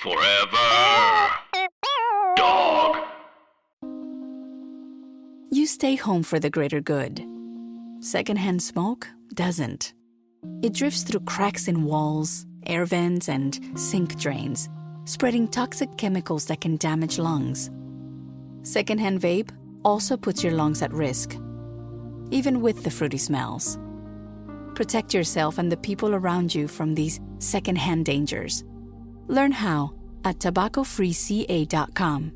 Forever. Dog. You stay home for the greater good. Secondhand smoke doesn't. It drifts through cracks in walls, air vents, and sink drains, spreading toxic chemicals that can damage lungs. Secondhand vape also puts your lungs at risk, even with the fruity smells. Protect yourself and the people around you from these secondhand dangers. Learn how at tobaccofreeca.com.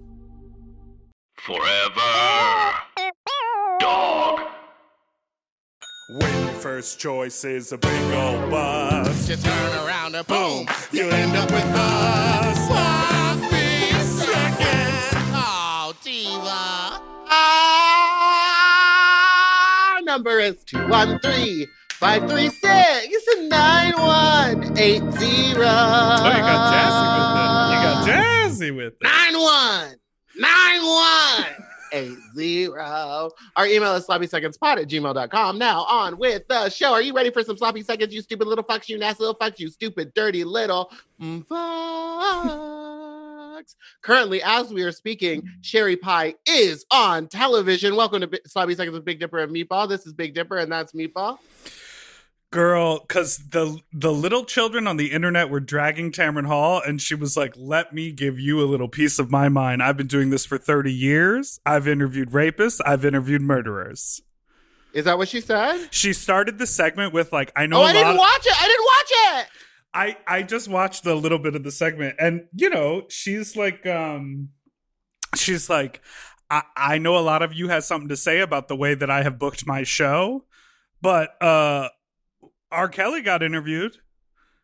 Forever. Dog. When your first choice is a big old bus, You turn around and boom, you end up with a sloppy seconds. Oh, diva. Our number is 213-536-9180. Oh, you got jazzy with it. 9180. Our email is sloppysecondspot@gmail.com. Now on with the show. Are you ready for some sloppy seconds, you stupid little fucks, you nasty little fucks, you stupid, dirty little fucks? Currently, as we are speaking, Sherry Pie is on television. Welcome to Sloppy Seconds with Big Dipper and Meatball. This is Big Dipper and that's Meatball. Girl, because the little children on the internet were dragging Tamron Hall, and she was like, let me give you a little piece of my mind. I've been doing this for 30 years. I've interviewed rapists. I've interviewed murderers. Is that what she said? She started the segment with like, I know I didn't watch it. I just watched a little bit of the segment, and you know, she's like, I know a lot of you has something to say about the way that I have booked my show, but R. Kelly got interviewed.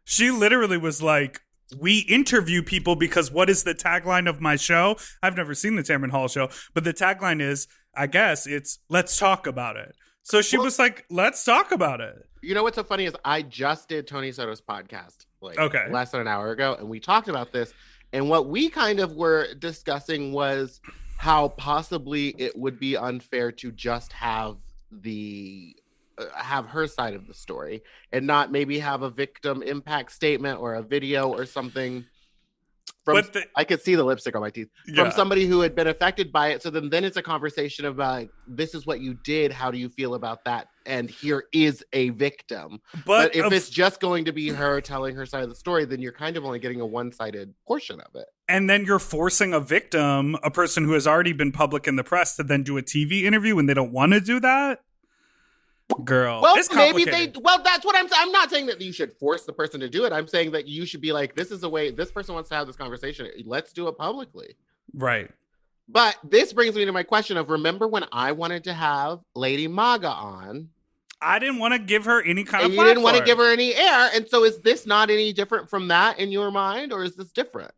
She literally was like, we interview people because what is the tagline of my show? I've never seen the Tamron Hall show, but the tagline is, I guess it's let's talk about it. So she was like, let's talk about it. You know what's so funny is I just did Tony Soto's podcast less than an hour ago, and we talked about this. And what we kind of were discussing was how possibly it would be unfair to just have have her side of the story and not maybe have a victim impact statement or a video or something. I could see the lipstick on my teeth from somebody who had been affected by it. So then it's a conversation about like, this is what you did. How do you feel about that? And here is a victim. But if it's just going to be her telling her side of the story, then you're kind of only getting a one-sided portion of it. And then you're forcing a victim, a person who has already been public in the press, to then do a TV interview when they don't want to do that. Girl, well, it's maybe that's what I'm not saying that you should force the person to do it. I'm saying that you should be like, this is the way this person wants to have this conversation. Let's do it publicly. Right. But this brings me to my question of, remember when I wanted to have Lady Maga on? I didn't want to give her any kind of platform. You didn't want to give her any air. And so is this not any different from that in your mind, or is this different?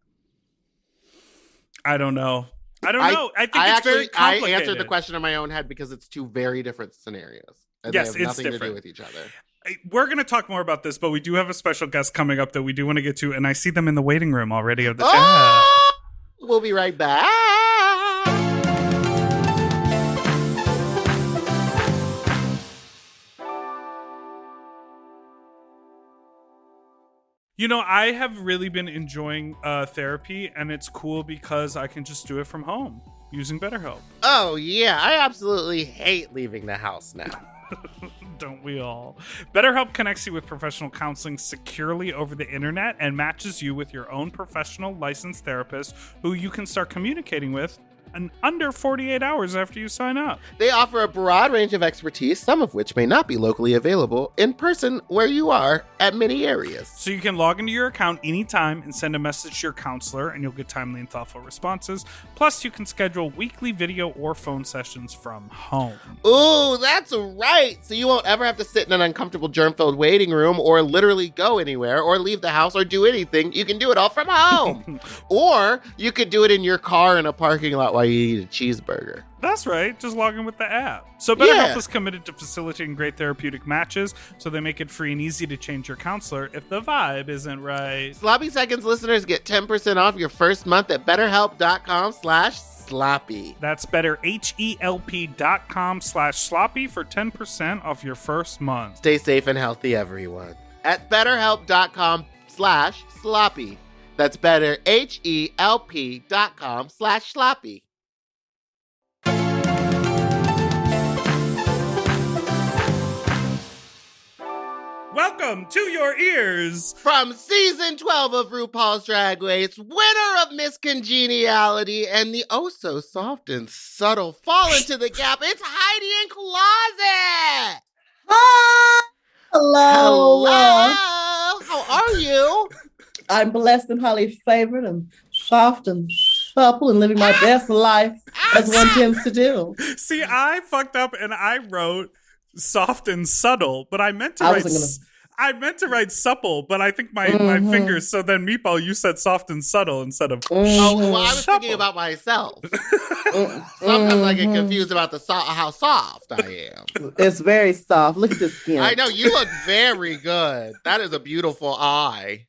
I don't know. I think it's very complicated. I answered the question in my own head because it's two very different scenarios. And yes, they have nothing it's different. To do with each other. We're going to talk more about this, but we do have a special guest coming up that we do want to get to, and I see them in the waiting room already of the chat. We'll be right back. You know, I have really been enjoying therapy, and it's cool because I can just do it from home using BetterHelp. Oh, yeah. I absolutely hate leaving the house now. Don't we all? BetterHelp connects you with professional counseling securely over the internet and matches you with your own professional licensed therapist who you can start communicating with in under 48 hours after you sign up. They offer a broad range of expertise, some of which may not be locally available in person where you are at many areas. So you can log into your account anytime and send a message to your counselor, and you'll get timely and thoughtful responses. Plus, you can schedule weekly video or phone sessions from home. Ooh, that's right. So you won't ever have to sit in an uncomfortable germ-filled waiting room or literally go anywhere or leave the house or do anything. You can do it all from home. Or you could do it in your car in a parking lot while you eat a cheeseburger. That's right. Just log in with the app. So BetterHelp is committed to facilitating great therapeutic matches, so they make it free and easy to change your counselor if the vibe isn't right. Sloppy Seconds listeners get 10% off your first month at BetterHelp.com/sloppy. That's BetterHelp.com/sloppy for 10% off your first month. Stay safe and healthy, everyone. At BetterHelp.com/sloppy. That's betterhelp.com/sloppy. Welcome to your ears from season 12 of RuPaul's Drag Race, winner of Miss Congeniality and the oh so soft and subtle fall into the gap. It's Heidi N Closet. Hi! Hello. How are you? I'm blessed and highly favored and soft and supple and living my best life as one tends to do. See, I fucked up and I wrote soft and subtle, but I meant to write supple, but I think my fingers. So then, Meatball, you said soft and subtle instead of. Oh, well, I was thinking about myself. Sometimes I get confused about how soft I am. It's very soft. Look at this skin. I know you look very good. That is a beautiful eye.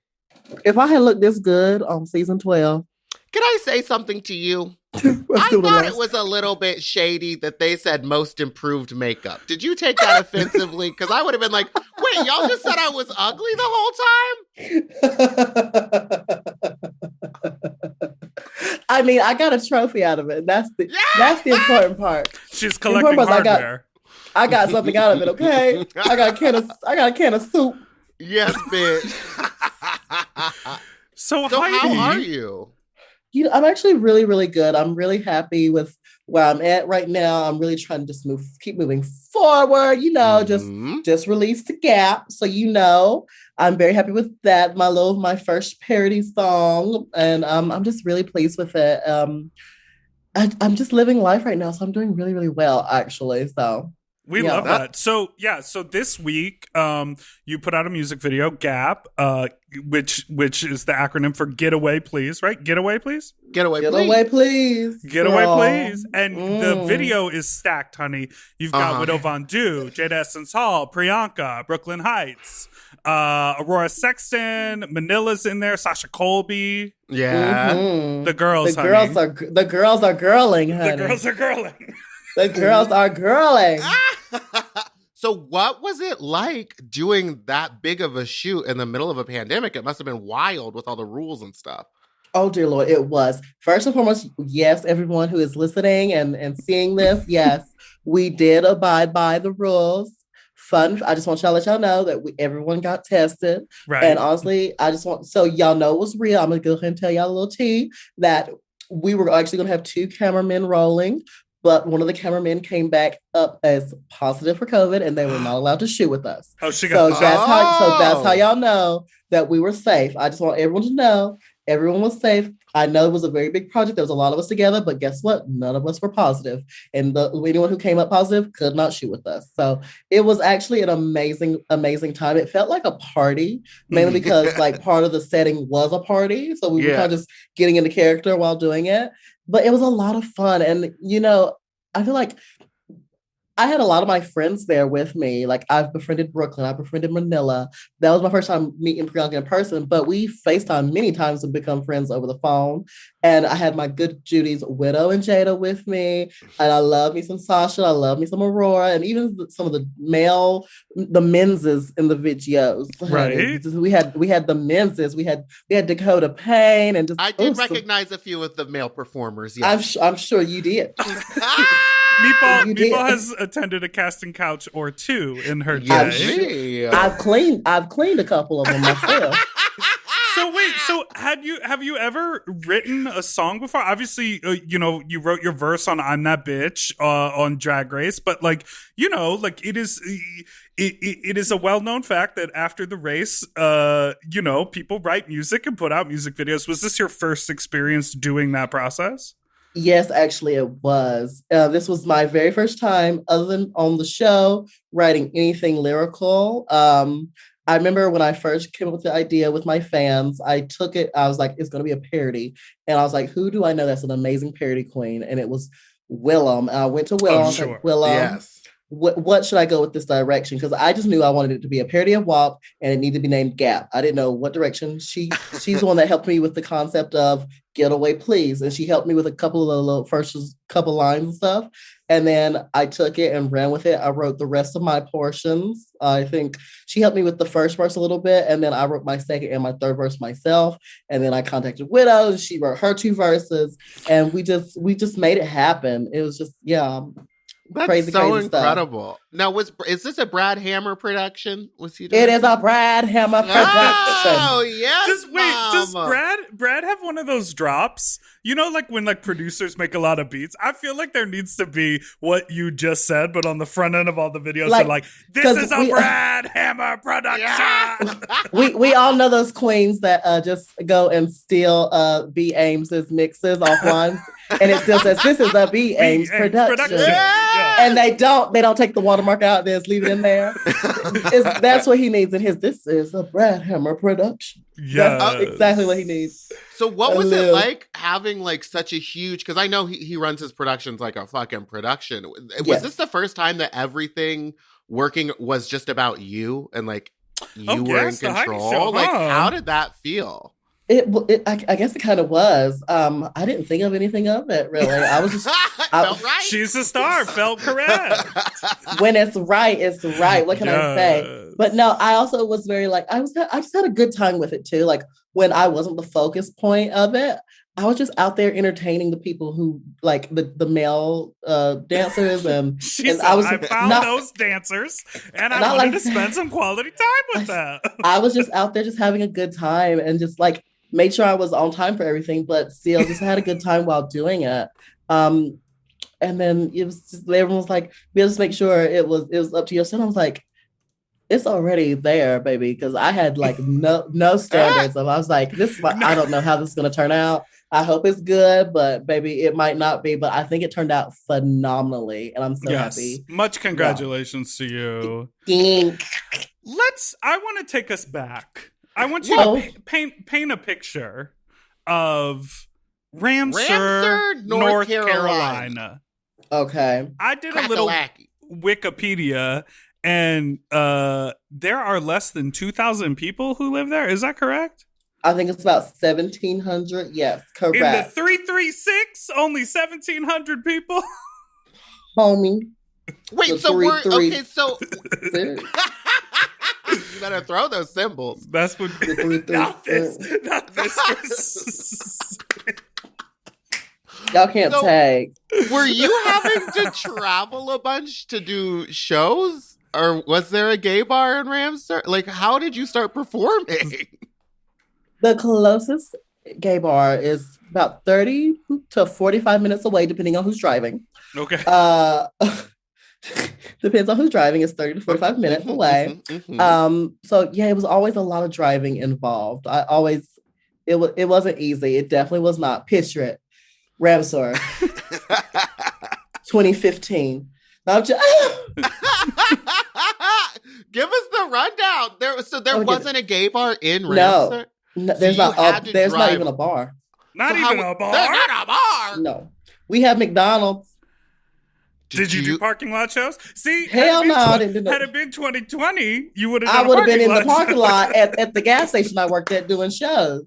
If I had looked this good on season 12, can I say something to you? I thought it was a little bit shady that they said most improved makeup. Did you take that offensively? Because I would have been like, wait, y'all just said I was ugly the whole time? I mean, I got a trophy out of it. That's the important part. She's collecting hardware. I got something out of it, okay? I got a can of soup. Yes, bitch. So Heidi, how are you? I'm actually really, really good. I'm really happy with where I'm at right now. I'm really trying to just keep moving forward, just release the gap. So, I'm very happy with that. My first parody song. And I'm just really pleased with it. I'm just living life right now. So I'm doing really, really well, actually. So we love that. So this week, you put out a music video, Gap, which is the acronym for Get Away Please, right? Get Away Please? Get Away Please. Get Away Please. Get Away Please. And the video is stacked, honey. You've got Widow Von Du, Jada Essence Hall, Priyanka, Brooklyn Heights, Aurora Sexton, Manila's in there, Sasha Colby. Yeah. Mm-hmm. The girls, the girls are girling, honey. The girls are girling. The girls are girling. So what was it like doing that big of a shoot in the middle of a pandemic? It must have been wild with all the rules and stuff. Oh, dear Lord, it was. First and foremost, yes, everyone who is listening and seeing this, yes, we did abide by the rules. Fun. I just want y'all to let y'all know that everyone got tested. Right. And honestly, so y'all know it was real. I'm going to go ahead and tell y'all a little tea that we were actually going to have 2 cameramen rolling. But one of the cameramen came back up as positive for COVID, and they were not allowed to shoot with us. Oh, she got so that's how y'all know that we were safe. I just want everyone to know everyone was safe. I know it was a very big project. There was a lot of us together, but guess what? None of us were positive. And anyone who came up positive could not shoot with us. So it was actually an amazing, amazing time. It felt like a party, mainly because part of the setting was a party. So we were kind of just getting into character while doing it. But it was a lot of fun. And, I feel like I had a lot of my friends there with me. Like, I've befriended Brooklyn. I befriended Manila. That was my first time meeting Priyanka in person. But we FaceTime many times and become friends over the phone. And I had my good Judy's Widow and Jada with me. And I love me some Sasha. I love me some Aurora. And even some of the menses in the videos. Right. We had the menses. We had Dakota Payne. And I did recognize a few of the male performers. Yes. I'm sure you did. Meatball has attended a casting couch or 2 in her day. I've cleaned a couple of them myself. So wait, have you ever written a song before? Obviously, you wrote your verse on "I'm That Bitch" on Drag Race, but it is a well-known fact that after the race, people write music and put out music videos. Was this your first experience doing that process? Yes, actually it was. This was my very first time, other than on the show, writing anything lyrical. I remember when I first came up with the idea with my fans, I took it, I was like, it's going to be a parody. And I was like, who do I know that's an amazing parody queen? And it was Willem. And I went to Willem. Oh, sure. Willem, yes. what should I go with this direction? Because I just knew I wanted it to be a parody of WAP and it needed to be named Gap. I didn't know what direction. She's the one that helped me with the concept of Get Away Please. And she helped me with a couple of the little first couple lines and stuff. And then I took it and ran with it. I wrote the rest of my portions. I think she helped me with the first verse a little bit. And then I wrote my second and my third verse myself. And then I contacted Widow and she wrote her 2 verses. And we just made it happen. It was just, yeah. That's crazy, so crazy incredible. Stuff. Now, is this a Brad Hammer production? Was he doing it is a Brad Hammer production. Oh, yes. Just wait, does Brad have one of those drops? You know, like when like producers make a lot of beats? I feel like there needs to be what you just said, but on the front end of all the videos, like this is a Brad Hammer production. Yeah. we all know those queens that just go and steal B. Ames's mixes offline. And it still says this is a B. Ames production. Yeah. And they don't take the watermark out, they just leave it in there. That's what he needs in his this is a Brad Hammer production. Yeah. That's exactly what he needs. So what was it like having like such a huge, because I know he runs his productions like a fucking production. Was this the first time that everything working was just about you and like you were in control? Show, like how did that feel? I guess it kind of was. I didn't think of anything of it really. I was just felt right. She's a star. Felt correct. When it's right, it's right. What can I say? But no, I also was very like I just had a good time with it too. Like when I wasn't the focus point of it, I was just out there entertaining the people who like the male dancers and I found those dancers and I wanted to spend some quality time with them. I was just out there just having a good time and just like made sure I was on time for everything, but still just had a good time while doing it. And then it was just, everyone was like, we'll just make sure it was up to your son. I was like, it's already there, baby. Cause I had like no standards. I was like, I don't know how this is going to turn out. I hope it's good, but baby, it might not be, but I think it turned out phenomenally. And I'm so happy. Much congratulations to you. I want to take us back. I want you to paint a picture of Ramseur, North Carolina. Okay. I did a little Wikipedia, and there are less than 2,000 people who live there. Is that correct? I think it's about 1,700. Yes, correct. In the 336, only 1,700 people. Homie. Wait, so we're okay. So you better throw those symbols. That's what. Not this. Y'all can't tag. Were you having to travel a bunch to do shows, or was there a gay bar in Ramseur? Like, how did you start performing? The closest gay bar is about 30 to 45 minutes away, depending on who's driving. Okay. Depends on who's driving. It's 30 to 45 minutes away. So yeah, it was always a lot of driving involved. It wasn't easy. It definitely was not. Picture it. Ramseur. 2015. Give us the rundown. There wasn't a gay bar in Ramseur? No, there's not even a bar. Not even a bar? There's not a bar? No. We have McDonald's. Did you do parking lot shows? See, hell no. Had it been 2020, you would have. I would have been in the parking lot at the gas station I worked at doing shows.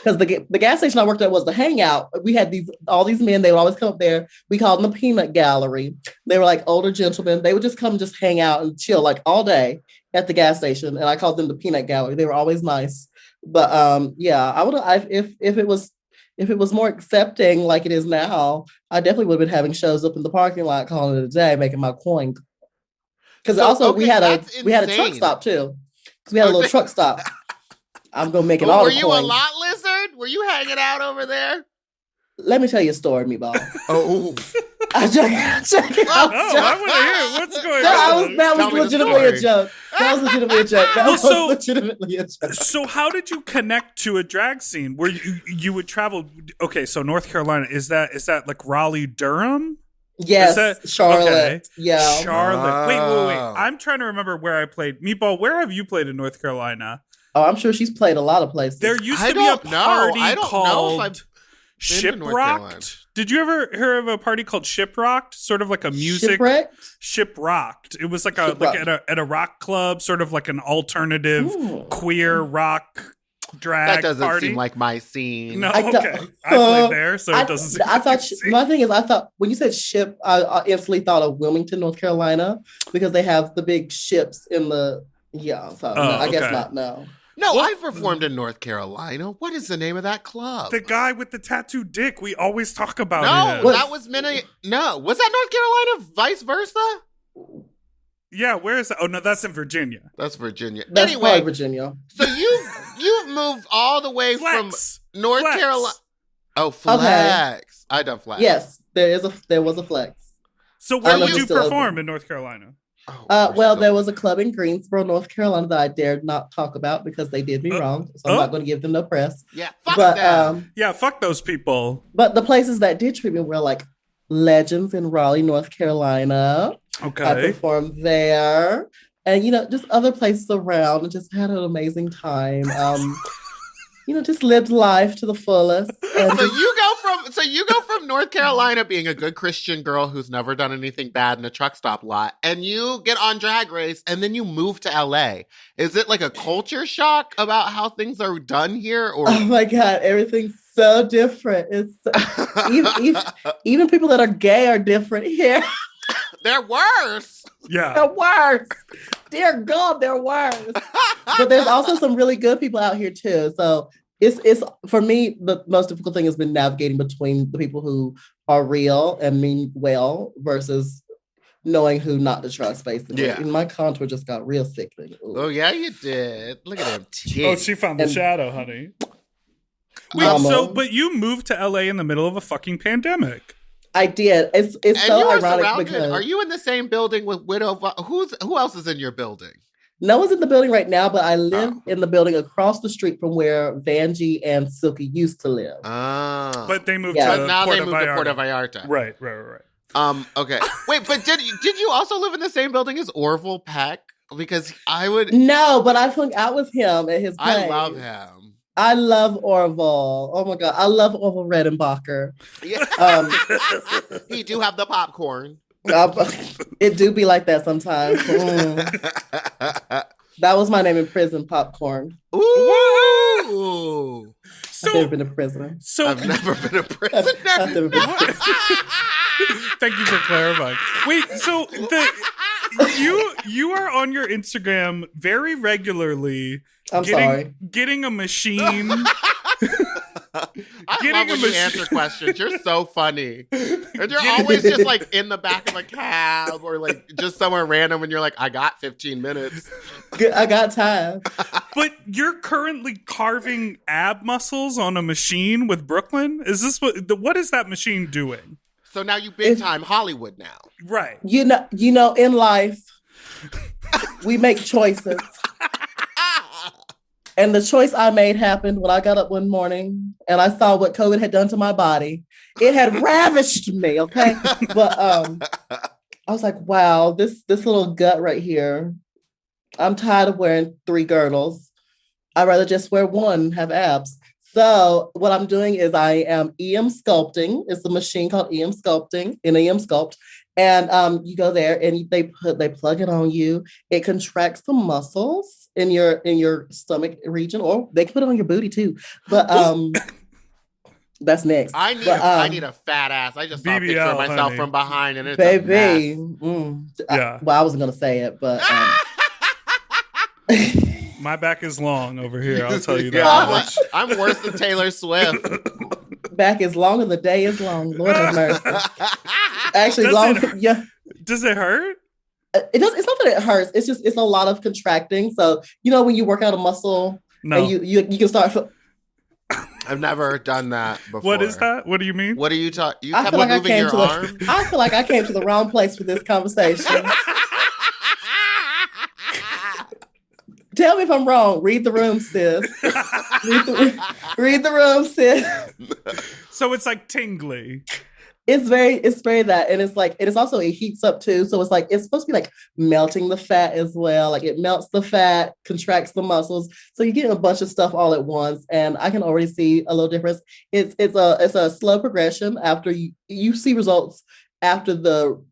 Because the gas station I worked at was the hangout. We had all these men. They would always come up there. We called them the Peanut Gallery. They were like older gentlemen. They would just come and just hang out and chill like all day at the gas station. And I called them the Peanut Gallery. They were always nice. But yeah, I would have if it was more accepting like it is now, I definitely would have been having shows up in the parking lot, calling it a day, making my coin. Because we had a truck stop too. Because we had a little truck stop. I'm gonna make it all. Were you a lot lizard? Were you hanging out over there? Let me tell you a story, Meatball. Oh. I want to hear what's going on. That was legitimately a joke. That was legitimately a joke. So how did you connect to a drag scene where you would travel? Okay, so North Carolina, is that like Raleigh, Durham? Yes, Charlotte. Okay. Yeah. Charlotte. Wait. I'm trying to remember where I played. Meatball, where have you played in North Carolina? Oh, I'm sure she's played a lot of places. There used to be a party called Shiprocked? Did you ever hear of a party called Shiprocked? Sort of like a music Shiprocked. It was like at a rock club, sort of like an alternative queer rock drag that doesn't party. Seem like my scene. No, okay. I played there, so it doesn't seem I thought my thing is, I thought when you said ship, I instantly thought of Wilmington, North Carolina, because they have the big ships in the So no, I guess not. No, I've performed in North Carolina. What is the name of that club? The guy with the tattooed dick. We always talk about it. No, that was No, was that North Carolina? Vice versa. Yeah, where is that? Oh no, that's in Virginia. That's Virginia. That's anyway, Virginia. So you've moved all the way from North Carolina. Oh, Flex. Okay. I done Flex. Yes, there was a Flex. So where would you perform in North Carolina? There was a club in Greensboro, North Carolina that I dared not talk about because they did me wrong. So I'm not going to give them no press. Yeah, fuck them. Fuck those people. But the places that did treat me were like Legends in Raleigh, North Carolina. Okay. I performed there. And, just other places around and just had an amazing time. Just lived life to the fullest. So you go from North Carolina being a good Christian girl who's never done anything bad in a truck stop lot, and you get on Drag Race, and then you move to LA. Is it like a culture shock about how things are done here? Or oh my God, everything's so different. It's even people that are gay are different here. They're worse. Yeah. They're worse. Dear God, they're worse. But there's also some really good people out here too. So it's for me, the most difficult thing has been navigating between the people who are real and mean well versus knowing who not to trust, basically. Yeah. And my contour just got real sickening. Ooh. Oh yeah, you did. Look at them tits. Oh, she found the shadow, honey. Wait, but you moved to LA in the middle of a fucking pandemic. I did. It's so ironic because are you in the same building with Widow? Who else is in your building? No one's in the building right now, but I live in the building across the street from where Vanjie and Silky used to live. But they moved to Puerto Vallarta. Right. Okay. Wait, but did you also live in the same building as Orville Peck? Because I would. No, but I hung out with him at his place. I love him. I love Orville. Oh my God. I love Orville Redenbacher. Yeah. He do have the popcorn. It do be like that sometimes. That was my name in prison, Popcorn. Ooh. I've never been a prisoner. I've never been a prisoner. I've never been a prisoner. Thank you for clarifying. Wait, so you are on your Instagram very regularly. Getting a machine. I love when you answer questions. You're so funny. And you're always just like in the back of a cab or like just somewhere random and you're like, I got 15 minutes. I got time. But you're currently carving ab muscles on a machine with Brooklyn? Is this what is that machine doing? So now you big time Hollywood now. Right. You know, in life, we make choices. And the choice I made happened when I got up one morning and I saw what COVID had done to my body. It had ravished me, okay? But I was like, wow, this little gut right here, I'm tired of wearing 3 girdles. I'd rather just wear one and have abs. So what I'm doing is I am EM sculpting. It's a machine called EM sculpting, in EM sculpt. And you go there and they plug it on you. It contracts the muscles in your stomach region, or they can put it on your booty too. But that's next. I need a fat ass. I just saw a picture of myself honey. From behind, and it's baby. Yeah. I wasn't gonna say it, but my back is long over here. I'll tell you that. Yeah, I'm worse than Taylor Swift. Back is long and the day is long. Lord have mercy. Actually, yeah. Does it hurt? It does. It's not that it hurts. It's a lot of contracting. So when you work out a muscle, and you can start. I've never done that before. What is that? What do you mean? What are you talking? You kept on moving your arm. I feel like I came to the wrong place for this conversation. Tell me if I'm wrong. Read the room, sis. Read the room, sis. So it's like tingly. it's very that, and it's also, it heats up too, so it's like it's supposed to be like melting the fat as well, like it melts the fat, contracts the muscles, so you're getting a bunch of stuff all at once, and I can already see a little difference. It's a slow progression after you see results after the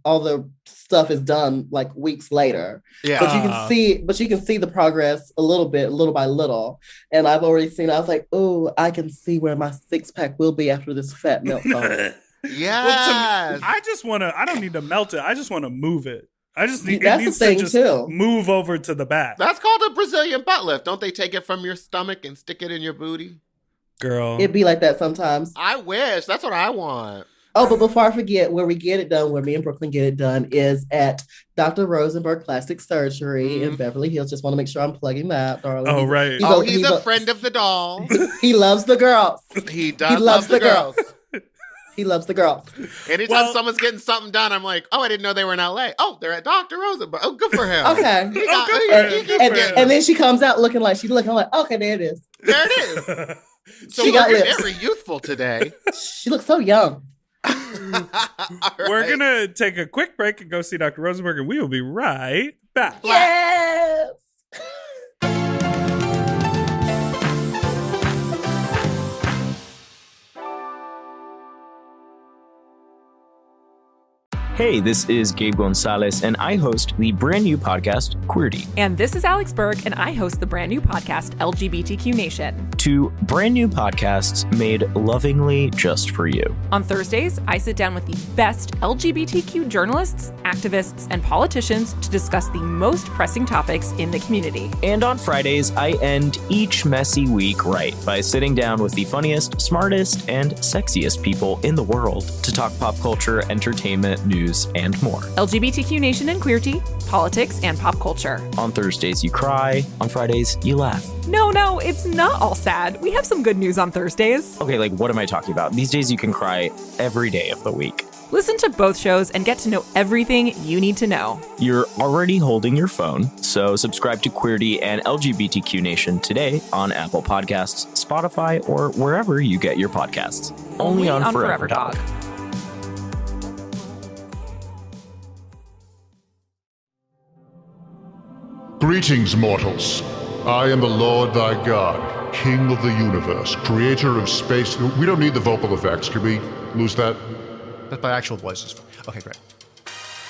all the stuff is done, like weeks later. Yeah. But you can see the progress a little bit, little by little. And I've already seen, I was like, oh, I can see where my 6-pack will be after this fat melts off. Yeah. I don't need to melt it. I just want to move it. I just need, That's it needs the thing to just too. move over to the back. That's called a Brazilian butt lift. Don't they take it from your stomach and stick it in your booty? Girl. It'd be like that sometimes. I wish. That's what I want. Oh, but before I forget, where we get it done, where me and Brooklyn get it done, is at Dr. Rosenberg Plastic Surgery in Beverly Hills. Just want to make sure I'm plugging that, darling. Oh, right. He's a friend of the doll. He loves the girls. He does love the girls. He loves the girls. Anytime someone's getting something done, I'm like, oh, I didn't know they were in LA. Oh, they're at Dr. Rosenberg. Oh, good for him. Okay. And then she comes out looking like, I'm like, okay, there it is. There it is. So she got lips. Very youthful today. She looks so young. We're going to take a quick break and go see Dr. Rosenberg, and we will be right back. Yes. Hey, this is Gabe Gonzalez, and I host the brand new podcast, Queerty. And this is Alex Berg, and I host the brand new podcast, LGBTQ Nation. Two brand new podcasts made lovingly just for you. On Thursdays, I sit down with the best LGBTQ journalists, activists, and politicians to discuss the most pressing topics in the community. And on Fridays, I end each messy week right by sitting down with the funniest, smartest, and sexiest people in the world to talk pop culture, entertainment, news, and more. LGBTQ Nation and Queerty, politics, and pop culture. On Thursdays, you cry. On Fridays, you laugh. No, it's not all sad. We have some good news on Thursdays. Okay, like, what am I talking about? These days you can cry every day of the week. Listen to both shows and get to know everything you need to know. You're already holding your phone, so subscribe to Queerty and LGBTQ Nation today on Apple Podcasts, Spotify, or wherever you get your podcasts. Only on Forever Dog. Greetings, mortals. I am the Lord thy God, King of the universe, creator of space. We don't need the vocal effects. Can we lose that? That's my actual voices. Okay, great.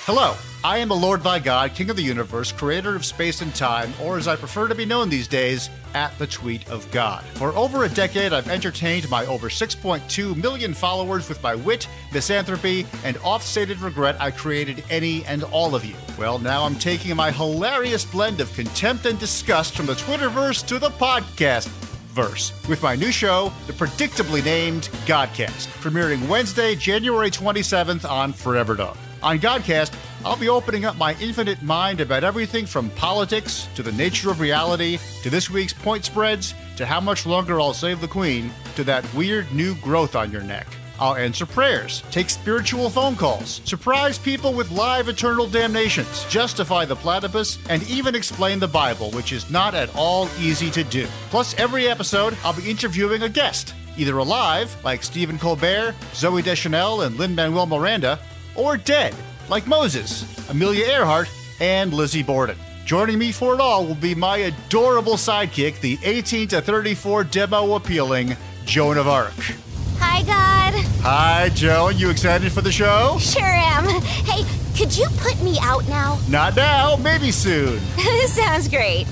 Hello, I am the Lord thy God, King of the universe, creator of space and time, or as I prefer to be known these days, at the tweet of God. For over a decade, I've entertained my over 6.2 million followers with my wit, misanthropy, and oft-stated regret I created any and all of you. Well, now I'm taking my hilarious blend of contempt and disgust from the Twitterverse to the podcast verse with my new show, the predictably named Godcast, premiering Wednesday, January 27th on Forever Dog. On Godcast, I'll be opening up my infinite mind about everything from politics to the nature of reality to this week's point spreads to how much longer I'll save the Queen to that weird new growth on your neck. I'll answer prayers, take spiritual phone calls, surprise people with live eternal damnations, justify the platypus, and even explain the Bible, which is not at all easy to do. Plus, every episode, I'll be interviewing a guest, either alive, like Stephen Colbert, Zooey Deschanel, and Lin-Manuel Miranda, or dead, like Moses, Amelia Earhart, and Lizzie Borden. Joining me for it all will be my adorable sidekick, the 18 to 34 demo appealing Joan of Arc. Hi, God. Hi, Joan. You excited for the show? Sure am. Hey, could you put me out now? Not now, maybe soon. Sounds great.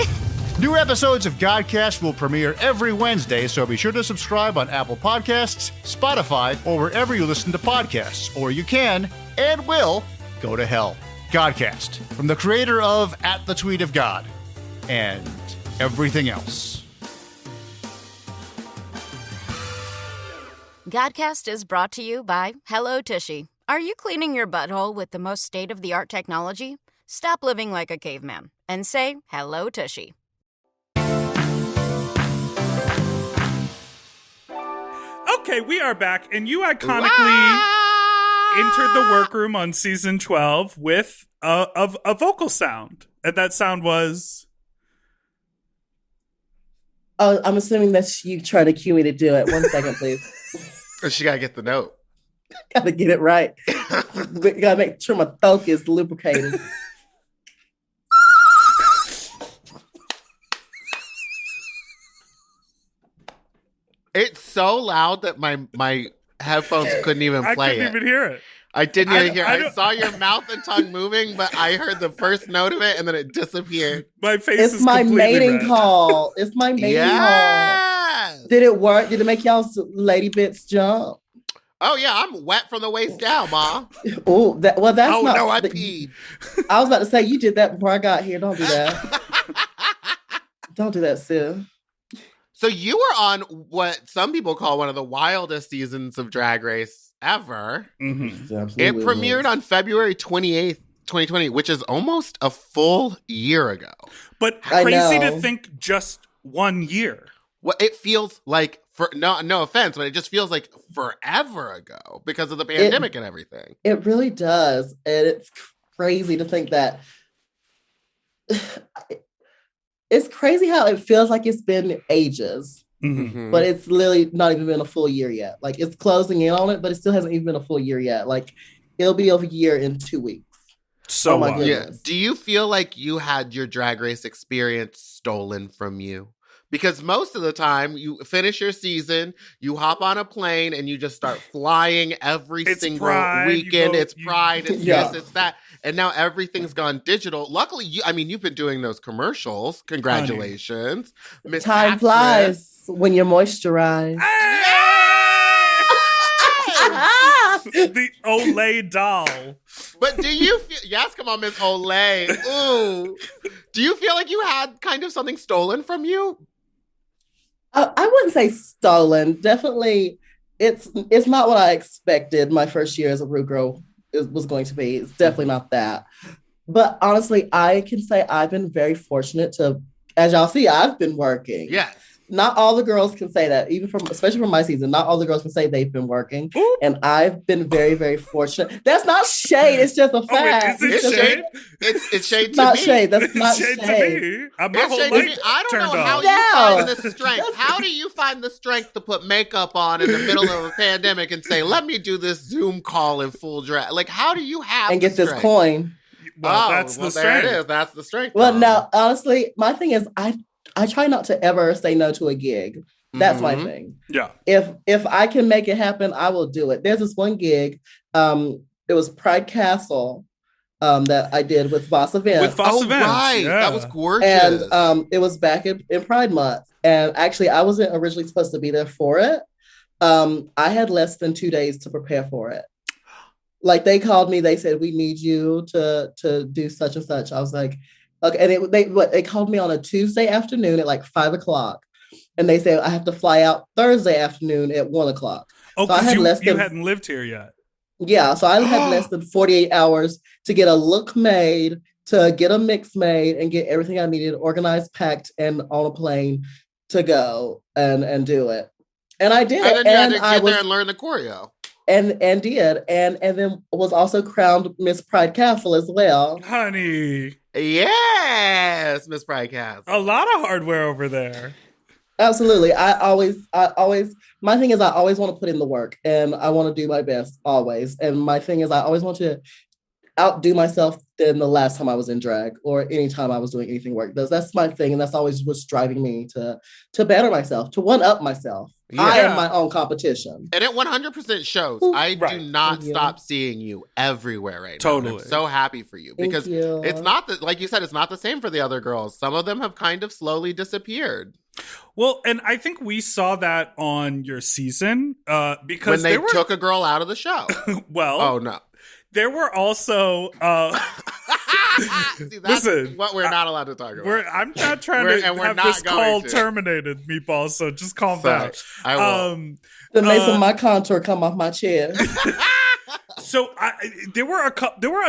New episodes of Godcast will premiere every Wednesday, so be sure to subscribe on Apple Podcasts, Spotify, or wherever you listen to podcasts, or you can and will go to hell. Godcast, from the creator of At the Tweet of God and everything else. Godcast is brought to you by Hello Tushy. Are you cleaning your butthole with the most state-of-the-art technology? Stop living like a caveman and say Hello Tushy. Okay, we are back, and you iconically entered the workroom on season 12 with a vocal sound, and that sound was... Oh, I'm assuming that you try to cue me to do it. 1 second, please. She gotta get the note. Gotta get it right. Gotta make sure my throat is lubricated. It's so loud that my headphones couldn't even play I couldn't even hear it. I didn't even hear it. I saw your mouth and tongue moving, but I heard the first note of it and then it disappeared. My face it's is my mating red. call. It's my mating call. Did it work? Did it make y'all's lady bits jump? Oh yeah, I'm wet from the waist down, Ma. Oh, that's not. Oh no, I peed. I was about to say you did that before I got here. Don't do that. Don't do that, Sid. So you were on what some people call one of the wildest seasons of Drag Race ever. Mm-hmm. It premiered on February 28th, 2020, which is almost a full year ago. But crazy to think just 1 year. Well, it feels like, no offense, but it just feels like forever ago because of the pandemic and everything. It really does. And it's crazy to think that. It's crazy how it feels like it's been ages, but it's literally not even been a full year yet. Like it's closing in on it, but it still hasn't even been a full year yet. Like it'll be a year in 2 weeks. So my goodness. Do you feel like you had your Drag Race experience stolen from you? Because most of the time you finish your season, you hop on a plane and you just start flying every single weekend. It's Pride, it's this, it's that. And now everything's gone digital. Luckily, you've been doing those commercials. Congratulations. Miss Time flies when you're moisturized. The Olay doll. But do you feel, yes, come on, Miss Olay. Ooh. Do you feel like you had kind of something stolen from you? I wouldn't say stolen. Definitely, it's not what I expected my first year as a Rue Girl was going to be. It's definitely not that. But honestly, I can say I've been very fortunate to, as y'all see, I've been working. Yes. Not all the girls can say that, especially from my season. Not all the girls can say they've been working, and I've been very, very fortunate. That's not shade; it's just a fact. Wait, is it shade? It's shade to not me. Shade. That's not shade. shade. To me. I don't know how you find the strength. How do you find the strength to put makeup on in the middle of a pandemic and say, "Let me do this Zoom call in full dress"? Like, how do you have and get this coin? Well, that's the strength. There it is. That's the strength. Well, no, honestly, my thing is, I try not to ever say no to a gig. That's my thing. Yeah. If I can make it happen, I will do it. There's this one gig. It was Pride Castle that I did with Voss Events. Right. Yeah. That was gorgeous. And it was back in Pride Month. And actually, I wasn't originally supposed to be there for it. I had less than 2 days to prepare for it. Like they called me, they said, "We need you to do such and such." I was like, okay, and they called me on a Tuesday afternoon at like 5:00, and they said I have to fly out Thursday afternoon at 1:00. Oh, so you hadn't lived here yet. Yeah, so I had less than 48 hours to get a look made, to get a mix made, and get everything I needed organized, packed, and on a plane to go and do it. And I did. And then you had to get there and learn the choreo. And then was also crowned Miss Pride Castle as well. Honey. Yes, Miss Pride Castle. A lot of hardware over there. Absolutely. I always, my thing is I always want to put in the work and I want to do my best always. And my thing is I always want to outdo myself than the last time I was in drag or any time I was doing anything work. That's my thing. And that's always what's driving me to better myself, to one up myself. Yeah. I am my own competition. And it 100% shows. I do not stop seeing you everywhere right now. Totally. I'm so happy for you because it's not like you said, it's not the same for the other girls. Some of them have kind of slowly disappeared. Well, and I think we saw that on your season because when they took a girl out of the show. Well, oh no. There were also see, that's what we're not allowed to talk about. I'm not trying to have this call terminated, Meatball, so just calm down. I will. The mace of my contour come off my chair. So there were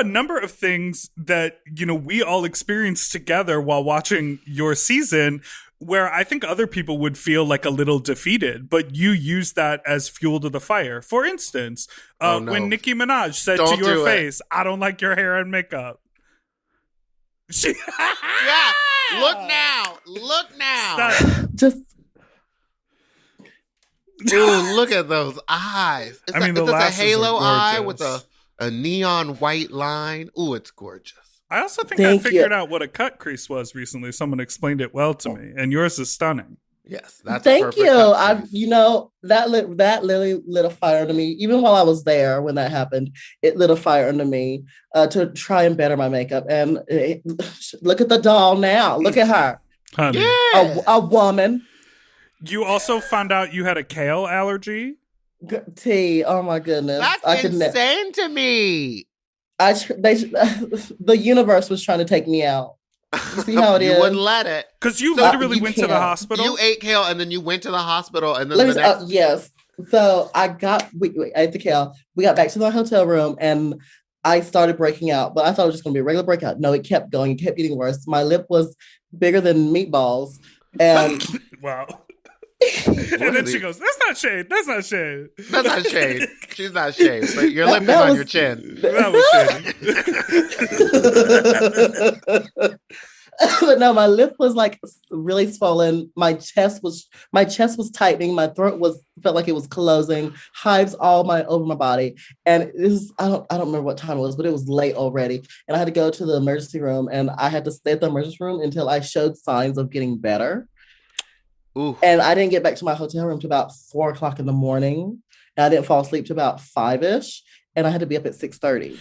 a number of things that we all experienced together while watching your season where I think other people would feel like a little defeated, but you used that as fuel to the fire. For instance, when Nicki Minaj said to your face, "I don't like your hair and makeup." Yeah, look now. Just Ooh, look at those eyes. It's the a lashes halo are eye with a neon white line. Ooh, it's gorgeous. I also think I figured out what a cut crease was recently. Someone explained it well to me, and yours is stunning. Yes, that's thank you. That literally lit a fire under me. Even while I was there when that happened, it lit a fire under me to try and better my makeup. And look at the doll now. Look at her, honey. Yeah. A woman. You also found out you had a kale allergy. Oh my goodness, that's insane to me. The universe was trying to take me out. You see how it is? You wouldn't let it. Because you literally went to the hospital? You ate kale and then you went to the hospital and then yes. So I ate the kale. We got back to the hotel room and I started breaking out, but I thought it was just going to be a regular breakout. No, it kept going. It kept getting worse. My lip was bigger than meatballs. And wow. And then she goes, that's not shade. That's not shade. That's not shade. She's not shade. But your lip is on your chin. That was shady. But no, my lip was like really swollen. My chest was tightening. My throat felt like it was closing. Hives over my body. And I don't remember what time it was, but it was late already. And I had to go to the emergency room and I had to stay at the emergency room until I showed signs of getting better. Ooh. And I didn't get back to my hotel room till about 4:00 in the morning. And I didn't fall asleep till about 5-ish. And I had to be up at 6:30.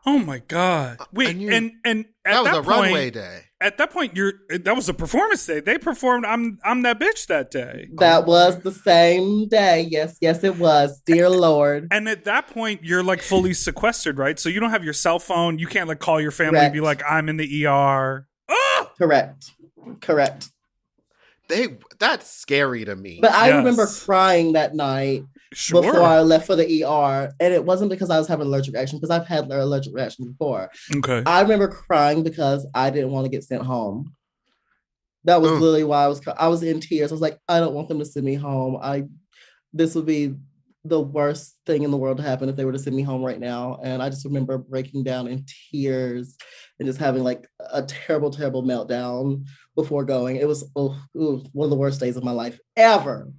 Oh my God. Wait, and at that was that a point, runway day. At that point, that was a performance day. They performed I'm That Bitch that day. That was the same day. Yes, it was. Dear Lord. And at that point, you're like fully sequestered, right? So you don't have your cell phone. You can't like call your family and be like, I'm in the ER. Oh! Correct. That's scary to me. But I remember crying that night before I left for the ER. And it wasn't because I was having an allergic reaction, because I've had an allergic reaction before. Okay. I remember crying because I didn't want to get sent home. That was literally why I was in tears. I was like, I don't want them to send me home. This would be the worst thing in the world to happen if they were to send me home right now. And I just remember breaking down in tears and just having like a terrible, terrible meltdown before going. It was one of the worst days of my life ever.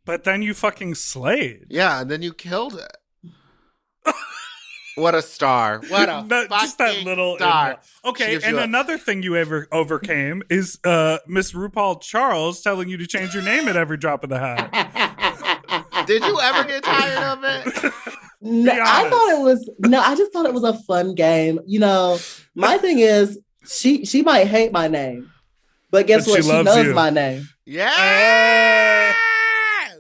But then you fucking slayed. Yeah, and then you killed it. What a star. What a just that little star. Okay, and another thing you ever overcame is Miss RuPaul Charles telling you to change your name at every drop of the hat. Did you ever get tired of it? No, I just thought it was a fun game. You know, my thing is she might hate my name, but guess what? She knows my name. Yeah.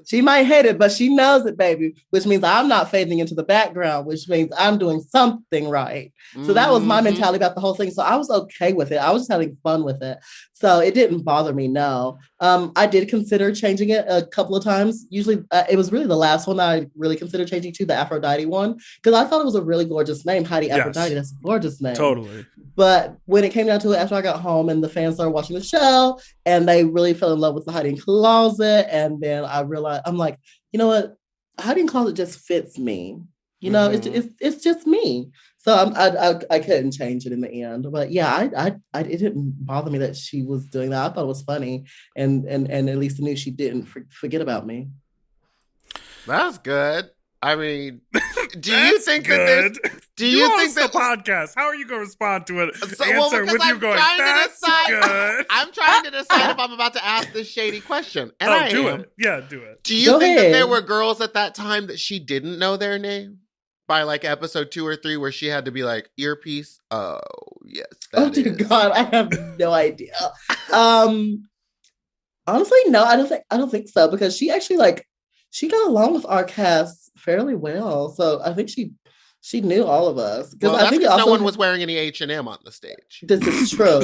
She might hate it, but she knows it, baby, which means I'm not fading into the background, which means I'm doing something right. So that was my mentality about the whole thing. So I was okay with it. I was just having fun with it. So it didn't bother me, no. I did consider changing it a couple of times. Usually it was really the last one I really considered changing to, the Aphrodite one, because I thought it was a really gorgeous name, Heidi Aphrodite. That's a gorgeous name. Totally. But when it came down to it, after I got home and the fans started watching the show and they really fell in love with the Heidi N Closet, and then I realized, I'm like, you know what? Heidi N Closet just fits me. You know, it's just me. So I couldn't change it in the end. But yeah, it didn't bother me that she was doing that. I thought it was funny, and at least I knew she didn't forget about me. That's good. I mean, do you think that there's... Do you think that... the podcast. How are you going to respond to it? So, answer with you going, that's good. I'm trying to decide if I'm about to ask this shady question. And do it. Yeah, do it. Do you think that there were girls at that time that she didn't know their name? By like episode 2 or 3 where she had to be like, earpiece? Oh, yes. Oh, dear God. I have no idea. Honestly, no, I don't think so, because she actually she got along with our cast fairly well. So I think she knew all of us. Well, I think no one was wearing any H&M on the stage. This is true.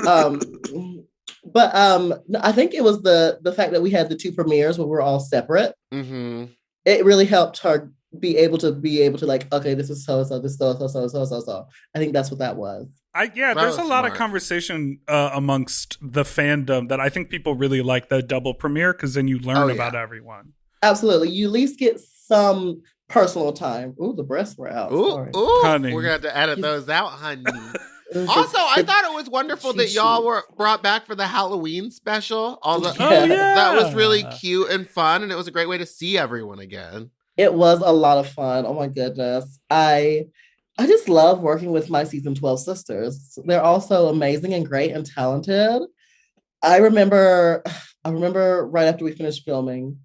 But I think it was the fact that we had the 2 premieres where we're all separate. Mm-hmm. It really helped her be able to like, okay, this is so, this is so. I think that's what that was. There's a lot of conversation amongst the fandom that I think people really like the double premiere, because then you learn about everyone. Absolutely. You at least get some personal time. Ooh, the breasts were out. Ooh, honey. We're going to have to edit those out, honey. Also, I thought it was wonderful that y'all were brought back for the Halloween special. That was really cute and fun, and it was a great way to see everyone again. It was a lot of fun. Oh my goodness. I just love working with my season 12 sisters. They're all so amazing and great and talented. I remember right after we finished filming,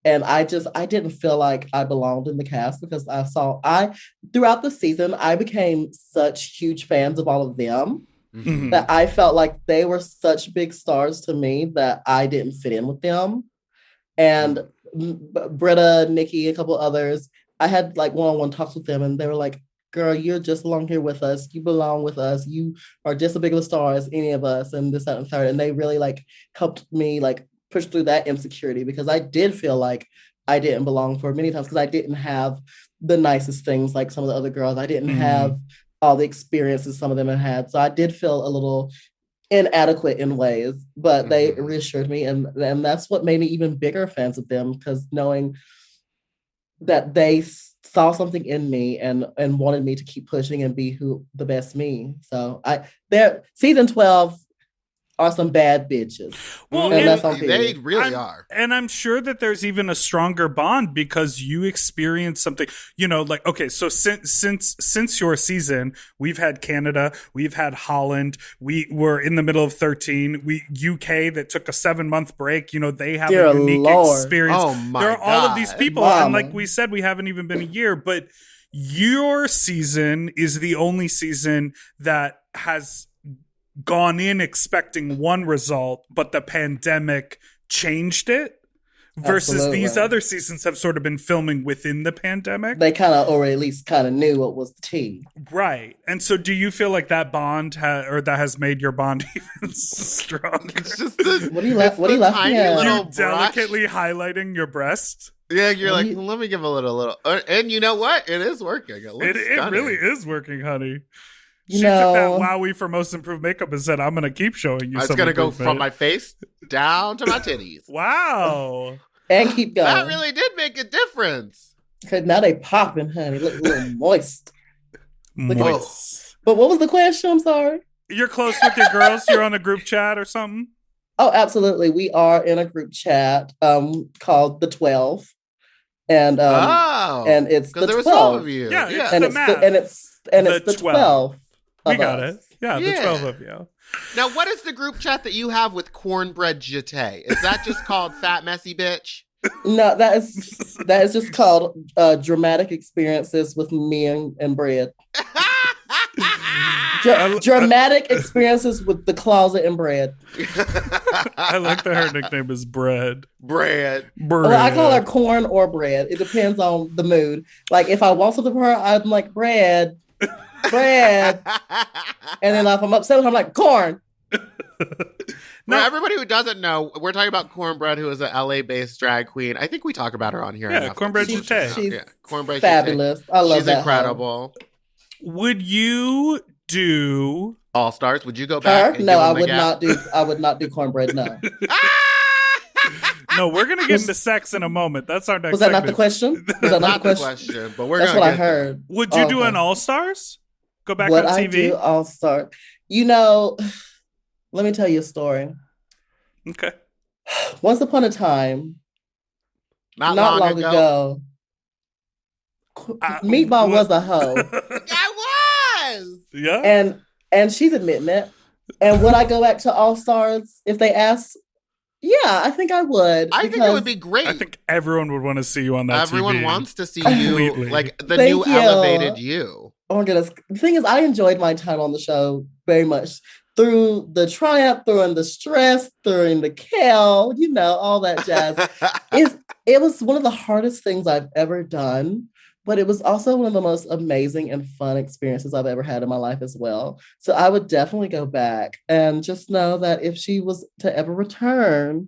and I didn't feel like I belonged in the cast because throughout the season, I became such huge fans of all of them that I felt like they were such big stars to me that I didn't fit in with them. And Britta, Nikki, a couple others, I had like one-on-one talks with them, and they were like, girl, you're just along here with us. You belong with us. You are just as big of a star as any of us, and this, that, and third. And they really like helped me like push through that insecurity, because I did feel like I didn't belong for many times because I didn't have the nicest things like some of the other girls. I didn't have all the experiences some of them had. So I did feel a little inadequate in ways, but they reassured me. And that's what made me even bigger fans of them, because knowing that they saw something in me and wanted me to keep pushing and be the best me. So season 12 are some bad bitches. Well, and that's they really are. And I'm sure that there's even a stronger bond because you experience something, like, okay, so since your season, we've had Canada, we've had Holland, we were in the middle of 13, UK that took a 7-month break, they have a unique experience. Oh my there are all God. of these people, and like we said, we haven't even been a year, but your season is the only season that has gone in expecting one result, but the pandemic changed it, versus these other seasons have sort of been filming within the pandemic. They kind of, or at least kind of knew what was the tea. Right. And so do you feel like that bond that has made your bond even stronger? It's just what are you laughing at? You delicately highlighting your breast? Yeah, you're like, let me give a little. And you know what? It is working. It really is working, honey. She took that Wowie for Most Improved Makeup and said, I'm going to keep showing you It's going to go from my face down to my titties. Wow. And keep going. That really did make a difference. Because now they popping, honey. Look a little moist. Moist. But what was the question? I'm sorry. You're close with your girls? You're on a group chat or something? Oh, absolutely. We are in a group chat called The 12. And it's the 12. 12 of you. Yeah, it's and the it's math. It's the 12. We got it. Yeah, the 12 of you. Now, what is the group chat that you have with Cornbread Jeté? Is that just called Fat Messy Bitch? No, that is just called Dramatic Experiences with Me and Bread. Dramatic Experiences with the Closet and Bread. I like that her nickname is Bread. Bread. Well, I call her corn or bread. It depends on the mood. Like if I want something from her, I'm like bread. And then if I'm upset with her, I'm like corn. Now, everybody who doesn't know, we're talking about Cornbread, who is an LA-based drag queen. I think we talk about her on here. Yeah, Cornbread Jeté. She's Cornbread fabulous. I love She's that. She's incredible. Would you do All Stars? Would you go back? Her? No, I would not do. I would not do Cornbread. No. No, we're gonna get into sex in a moment. That's our next. Was that segment. not the question? Was that not the question? But we're. That's what I heard. Would you do an All Stars? Go back Would on TV. I do All Star? Let me tell you a story. Okay. Once upon a time, not long ago, Meatball was a hoe. I was. Yeah. And she's admitting it. And would I go back to All Stars if they asked? Yeah, I think I would. I think it would be great. I think everyone would want to see you on that Everyone TV. wants to see you, like the new elevated you. Oh my goodness. The thing is, I enjoyed my time on the show very much. Through the triumph, through the stress, through the kale, all that jazz. It was one of the hardest things I've ever done, but it was also one of the most amazing and fun experiences I've ever had in my life as well. So I would definitely go back and just know that if she was to ever return,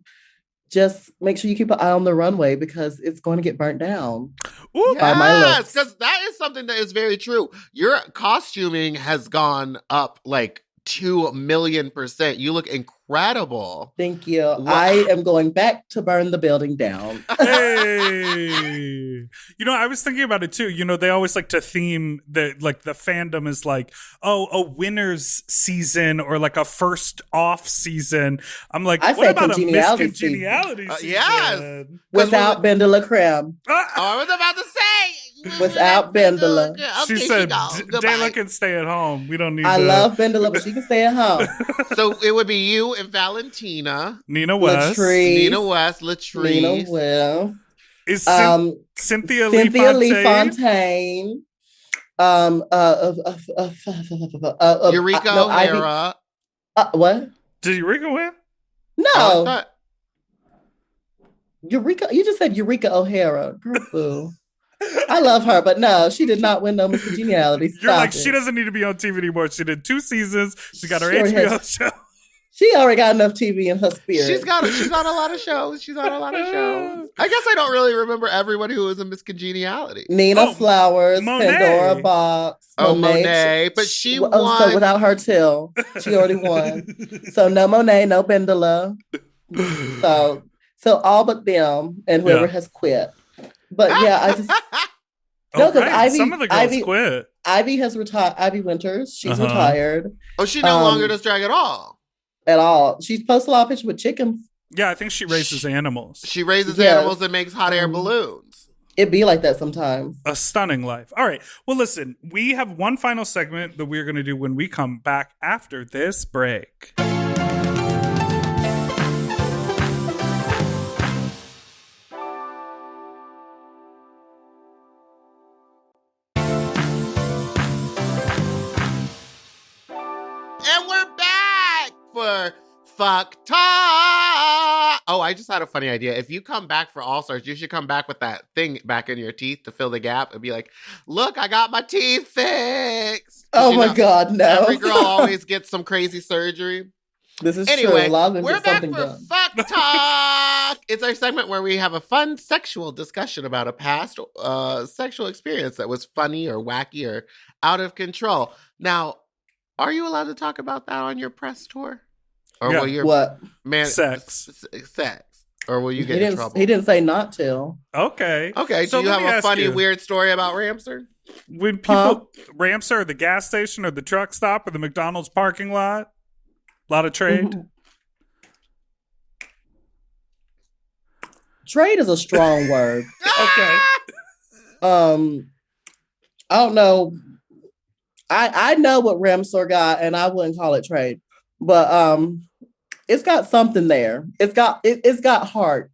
just make sure you keep an eye on the runway because it's going to get burnt down. By my looks. Because that is something that is very true. Your costuming has gone up like 2,000,000%. You look incredible. Thank you. Wow. I am going back to burn the building down. Hey. You know, I was thinking about it too. You know, they always like to theme the fandom is like, oh, a winner's season or like a first off season. I'm like, what about a Miss Congeniality season? Yes. Without Bendela Creme. I was about to say. Without Bendela. She said, Dayla can stay at home. We don't need I love Bendela, but she can stay at home. So it would be you and Valentina. Nina West. Latrice. Nina West. Is Cynthia Lee Fontaine. Eureka O'Hara. What? Did Eureka win? No. Eureka, you just said Eureka O'Hara. Girl, I love her, but no, she did not win no Miss Congeniality. You're like, she doesn't need to be on TV anymore. She did 2 seasons. She got her HBO show. She already got enough TV in her spirit. She's on a lot of shows. I guess I don't really remember everyone who was in Miss Congeniality. Nina Flowers, Monet. Pandora Box. Monet. But she won. So without her till, she already won. So no Monet, no Bendela. So all but them and whoever has quit. But yeah, I just no, because Ivy. Some of the girls quit. Ivy has retired. Ivy Winters, she's retired. Oh, she no longer does drag at all. At all. She's posted a lot of pictures with chickens. Yeah, I think she raises animals. She raises animals and makes hot air balloons. It be like that sometimes. A stunning life. All right. Well, listen, we have one final segment that we're going to do when we come back after this break. And we're back for Fuck Talk. Oh, I just had a funny idea. If you come back for All Stars, you should come back with that thing back in your teeth to fill the gap and be like, look, I got my teeth fixed. Oh my God, no. Every girl always gets some crazy surgery. This is anyway, true. A lot of them we're get back something for done. Fuck Talk. It's our segment where we have a fun sexual discussion about a past sexual experience that was funny or wacky or out of control. Now, are you allowed to talk about that on your press tour? Or will your sex? Or will you get in trouble? He didn't say not to. Okay. So do you have a funny, weird story about Ramseur? When people Ramseur, the gas station or the truck stop or the McDonald's parking lot, a lot of trade. Mm-hmm. Trade is a strong word. Okay. I don't know. I know what Ramseur got, and I wouldn't call it trade, but it's got something there. It's got heart.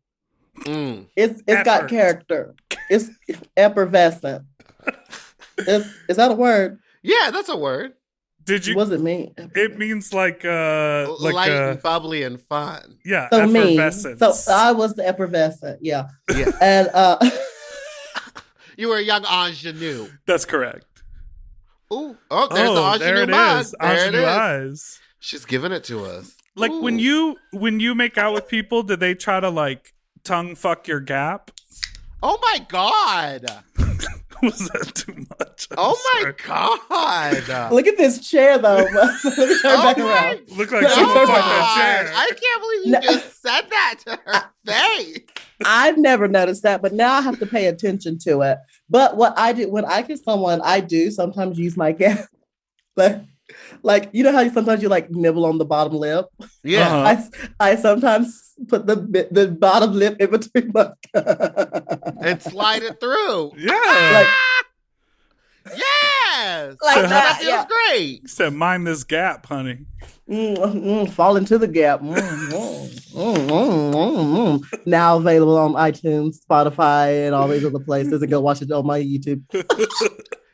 It's got character. It's effervescent. Is that a word? Yeah, that's a word. Did you? What does it mean? It means like light and bubbly and fun. Yeah, so effervescent. So I was the effervescent. Yeah. And you were a young ingenue. That's correct. Ooh. Oh, there's the ingenue mug. There it is. Eyes. She's giving it to us. Like when you make out with people, do they try to like tongue fuck your gap? Oh my God. Was that too much? My God. Look at this chair though. Let me turn back around. Look like someone fucked that chair. I can't believe you just said that to her face. I've never noticed that, but now I have to pay attention to it. But what I do when I kiss someone, I do sometimes use my gap. Like you know how sometimes you like nibble on the bottom lip? Yeah. I sometimes put the bottom lip in between my and slide it through. Yeah. Yes. Like that feels great. You said mind this gap, honey. Fall into the gap. Now available on iTunes, Spotify, and all these other places. And go watch it on my YouTube.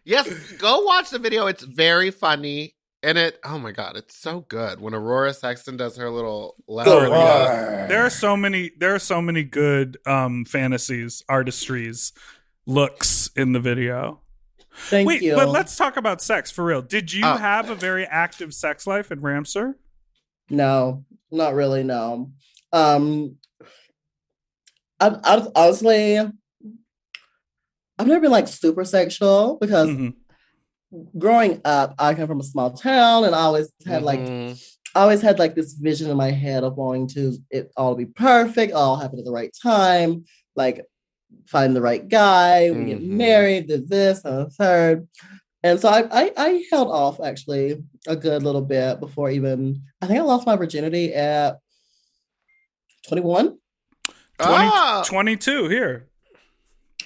Yes, go watch the video. It's very funny. And oh my God, it's so good when Aurora Sexton does her little letter. There are so many good fantasies, artistries, looks in the video. Thank you. But let's talk about sex for real. Did you have a very active sex life in Ramseur? No, not really. No. I honestly, I've never been like super sexual because growing up, I come from a small town, and I always had like this vision in my head of wanting to it all be perfect, all happen at the right time, like find the right guy, we get married, did this and the third. And so I held off actually a good little bit before even, I think I lost my virginity at 21. 22 here.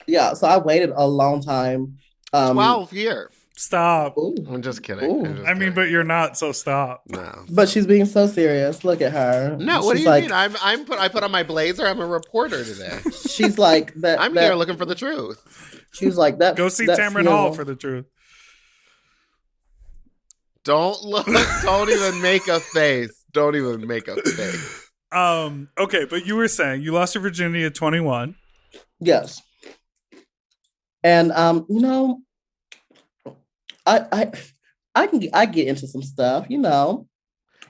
Yeah, so I waited a long time. 12 years. Stop. Ooh. I'm just kidding. I mean, but you're not, so stop. No. But she's being so serious. Look at her. No, what she's do you like, mean? I put on my blazer. I'm a reporter today. She's like that. I'm here looking for the truth. She's like that. Go see that Tamron funeral. Hall for the truth. Don't look. Don't even make a face. Don't even make a face. Okay, but you were saying you lost your virginity at 21. Yes. And you know, I get into some stuff, you know.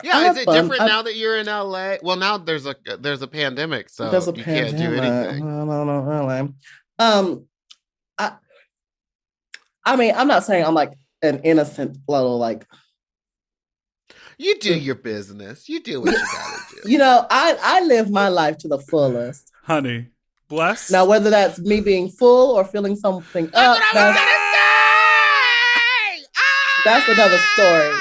Yeah, is it different now that you're in LA? Well, now there's a pandemic, so you can't do anything. No. I mean, I'm not saying I'm like an innocent little like. You do your business. You do what you gotta do. You know, I live my life to the fullest, honey. Bless. Now, whether that's me being full or filling something up, that's another story.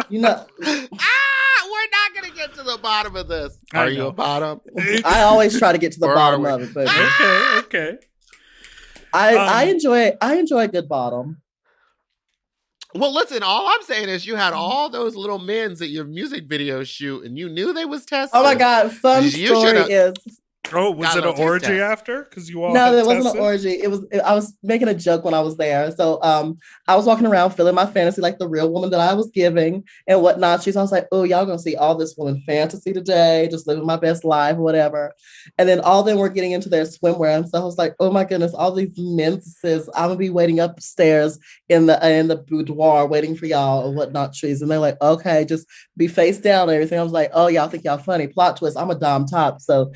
You know, we're not gonna get to the bottom of this. Are you a bottom? I always try to get to the bottom of it, baby. Okay. I enjoy a good bottom. Well, listen, all I'm saying is you had all those little men's at your music video shoot and you knew they was tested. Oh my God, fun story is... Oh, was it an orgy after? Because you all No, there wasn't an orgy. I was making a joke when I was there. So I was walking around feeling my fantasy like the real woman that I was giving and whatnot. I was like, oh, y'all gonna see all this woman fantasy today, just living my best life, whatever. And then all them were getting into their swimwear. And so I was like, oh my goodness, all these menses, I'm gonna be waiting upstairs in the boudoir waiting for y'all or whatnot trees. And they're like, okay, just be face down and everything. I was like, oh, y'all think y'all funny. Plot twist, I'm a dom top. So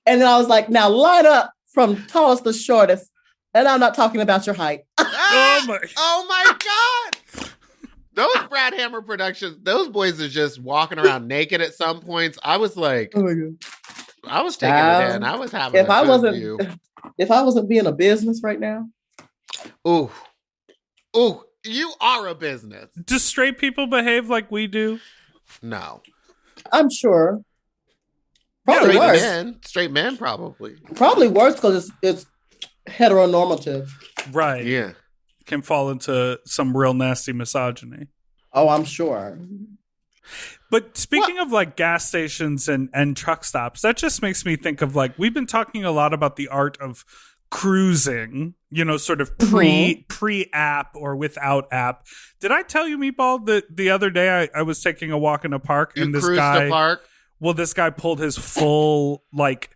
and then I was like, now line up from tallest to shortest. And I'm not talking about your height. Oh my God. Those Brad Hammer productions, those boys are just walking around naked at some points. I was like, oh my God. I was taking it in. I was having if I wasn't being a business right now. Ooh, you are a business. Do straight people behave like we do? No. I'm sure. Probably worse. Straight men, probably. Probably worse because it's heteronormative. Right. Yeah. Can fall into some real nasty misogyny. Oh, I'm sure. But speaking of like gas stations and truck stops, that just makes me think of like, we've been talking a lot about the art of cruising, you know, sort of pre-app or without app. Did I tell you, Meatball, that the other day I was taking a walk in a park and this guy... park? Well, this guy pulled his full, like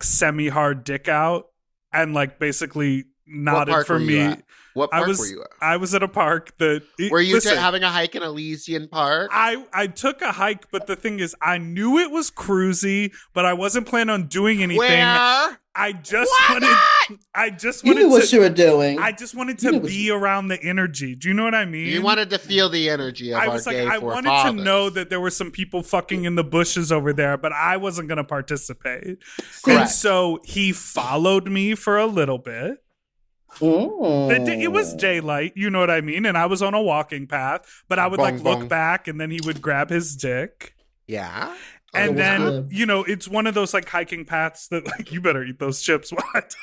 semi-hard dick out and, like, basically nodded for me. What park were you at? I was at a park that... Were you having a hike in Elysian Park? I took a hike, but the thing is, I knew it was cruisy, but I wasn't planning on doing anything. Where? I just wanted you knew what you were doing. I just wanted to be around the energy. Do you know what I mean? You wanted to feel the energy of our gay I wanted to know that there were some people fucking in the bushes over there, but I wasn't going to participate. Correct. And so he followed me for a little bit. It was daylight, you know what I mean? And I was on a walking path, but I would look back and then he would grab his dick. Yeah. And then, you know, it's one of those like hiking paths that like, you better eat those chips. What?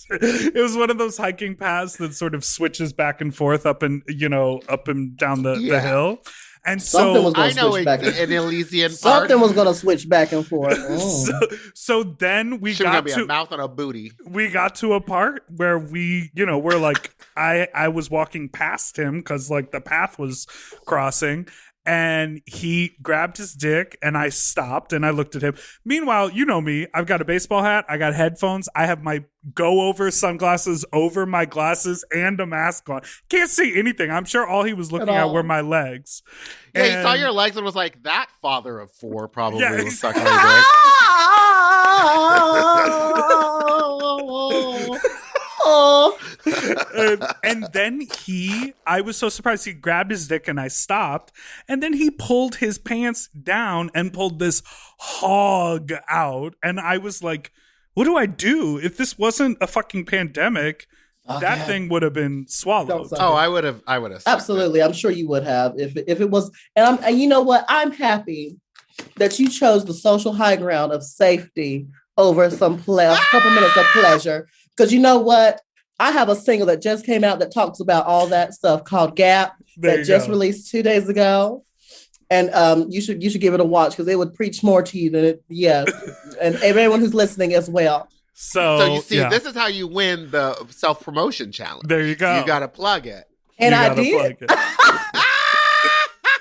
It was one of those hiking paths that sort of switches back and forth up and down the hill. And something was I know switch back in Elysian Park. Something was going to switch back and forth. So then we got to a mouth on a booty. We got to a part where we're like, I was walking past him because like the path was crossing. And he grabbed his dick and I stopped and I looked at him. Meanwhile, you know me, I've got a baseball hat. I got headphones. I have my go over sunglasses over my glasses and a mask on. Can't see anything. I'm sure all he was looking at were my legs. Yeah, he saw your legs and was like, that father of four probably was sucking my dick. And then I was so surprised, he grabbed his dick and I stopped. And then he pulled his pants down and pulled this hog out. And I was like, what do I do? If this wasn't a fucking pandemic, that thing would have been swallowed. Oh, I would have. Absolutely. I'm sure you would have if it was. And you know what? I'm happy that you chose the social high ground of safety over a couple minutes of pleasure. Because you know what? I have a single that just came out that talks about all that stuff called Gap that just released 2 days ago. And you should give it a watch because it would preach more to you than it. Yes. And everyone who's listening as well. So you see, this is how you win the self-promotion challenge. There you go. You got to plug it. And I did.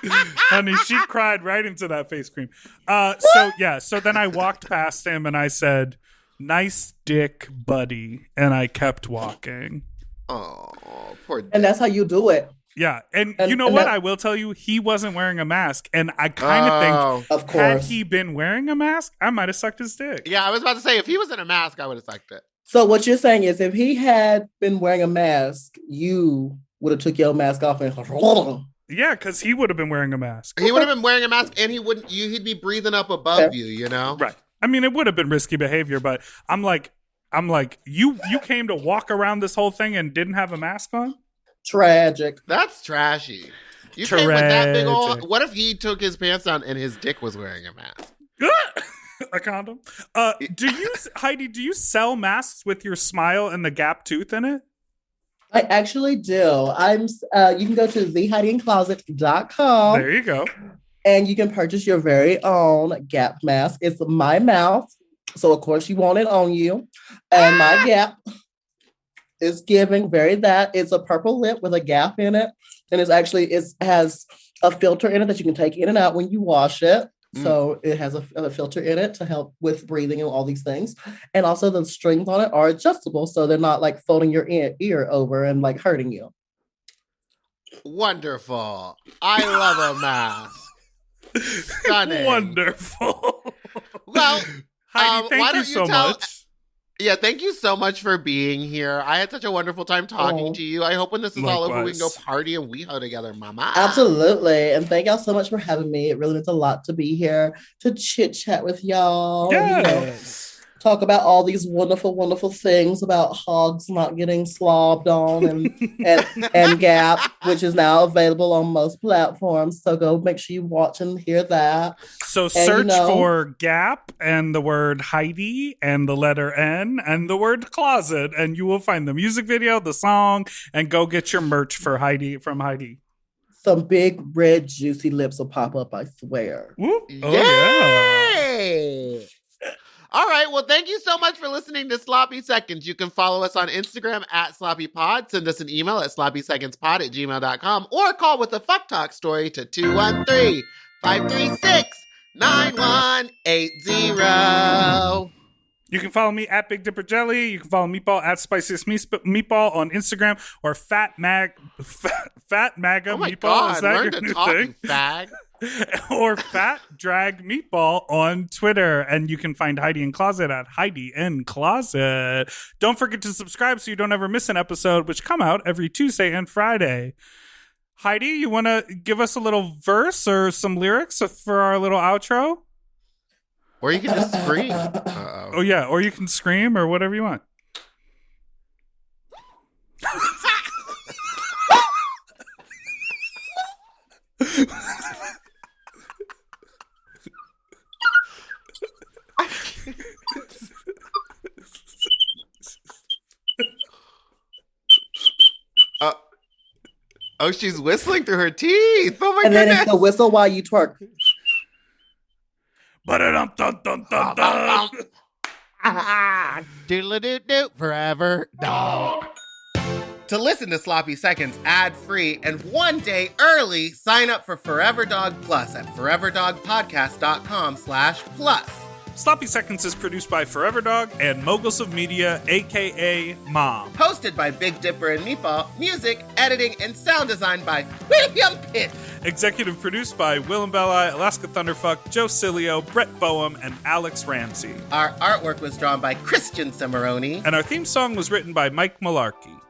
Honey, she cried right into that face cream. So then I walked past him and I said, nice dick, buddy. And I kept walking. Oh, poor dick. And that's how you do it. Yeah. And you know what? I will tell you, he wasn't wearing a mask. And I kind of think, of course, had he been wearing a mask, I might have sucked his dick. Yeah, I was about to say, if he was in a mask, I would have sucked it. So what you're saying is if he had been wearing a mask, you would have took your mask off and... Yeah, because he would have been wearing a mask. He would have been wearing a mask and he'd be breathing up above you, you know? Right. I mean, it would have been risky behavior, but I'm like, you came to walk around this whole thing and didn't have a mask on? Tragic. That's trashy. You came with that big old... What if he took his pants down and his dick was wearing a mask? A condom? Heidi, do you sell masks with your smile and the gap tooth in it? I actually do. You can go to theheidincloset.com. There you go. And you can purchase your very own Gap mask. It's my mouth. So, of course, you want it on you. And my Gap is giving that. It's a purple lip with a gap in it. And it has a filter in it that you can take in and out when you wash it. So it has a filter in it to help with breathing and all these things. And also the strings on it are adjustable. So they're not like folding your ear over and like hurting you. Wonderful. I love a mask. Stunning. Wonderful. Well, Heidi, thank you so much. Yeah, thank you so much for being here. I had such a wonderful time talking to you. I hope when this is all over, we can go party and WeHo together, mama. Absolutely. And thank y'all so much for having me. It really means a lot to be here to chit-chat with y'all. Yes. Talk about all these wonderful, wonderful things about hogs not getting slobbed on and Gap, which is now available on most platforms. So go make sure you watch and hear that. So search for Gap and the word Heidi and the letter N and the word closet, and you will find the music video, the song, and go get your merch for Heidi from Heidi. Some big red juicy lips will pop up, I swear. Whoop. Oh, yeah. All right. Well, thank you so much for listening to Sloppy Seconds. You can follow us on Instagram at SloppyPod. Send us an email at sloppysecondspod@gmail.com or call with a fuck talk story to 213-536-9180. You can follow me at Big Dipper Jelly. You can follow Meatball at Spiciest Meatball on Instagram or Fat Maga Meatball. God, is that learn your to new talk, thing? you fag. Or Fat Drag Meatball on Twitter. And you can find Heidi N Closet at Heidi N Closet. Don't forget to subscribe so you don't ever miss an episode, which come out every Tuesday and Friday. Heidi, you want to give us a little verse or some lyrics for our little outro? Or you can just scream. Uh-oh. Oh, yeah. Or you can scream or whatever you want. Oh, she's whistling through her teeth. Oh my goodness. And then it's the whistle while you twerk. Doodle-doo-doo, forever dog. To listen to Sloppy Seconds ad-free and 1 day early, sign up for Forever Dog Plus at foreverdogpodcast.com/plus. Sloppy Seconds is produced by Forever Dog and Moguls of Media, a.k.a. M.O.M. Hosted by Big Dipper and Meatball. Music, editing, and sound design by William Pitts. Executive produced by Willem Belli, Alaska Thunderfuck, Joe Cilio, Brett Boehm, and Alex Ramsey. Our artwork was drawn by Christian Cimarroni. And our theme song was written by Mike Malarkey.